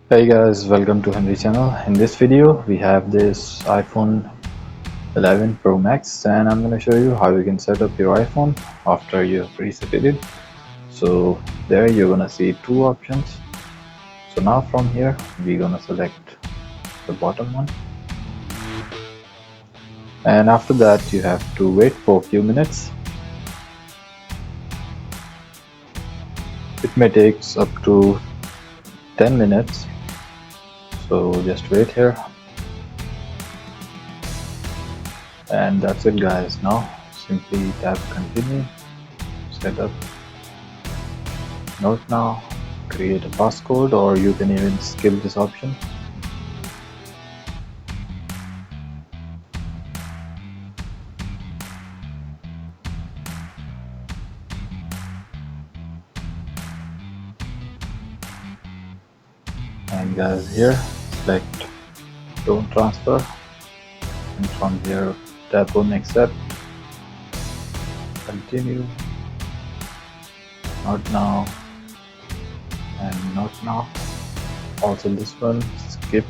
Hey guys, welcome to Henry channel. In this video we have this iPhone 11 Pro Max and I'm going to show you how you can set up your iPhone after you have reset it. So there you're going to see two options. So now from here we're going to select the bottom one, and after that you have to wait for a few minutes. It may take up to 10 minutes, so just wait here. And that's it guys. Now simply tap continue, setup, note now, create a passcode, or you can even skip this option. And guys, here select don't transfer, and from here tap on accept, continue, not now, and not now. Also this one skip,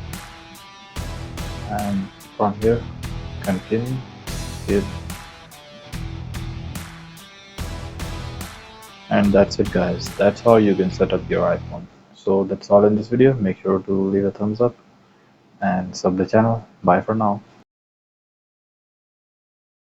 and from here continue, skip, and that's it guys. That's how you can set up your iPhone. So that's all in this video. Make sure to leave a thumbs up and sub the channel. Bye for now.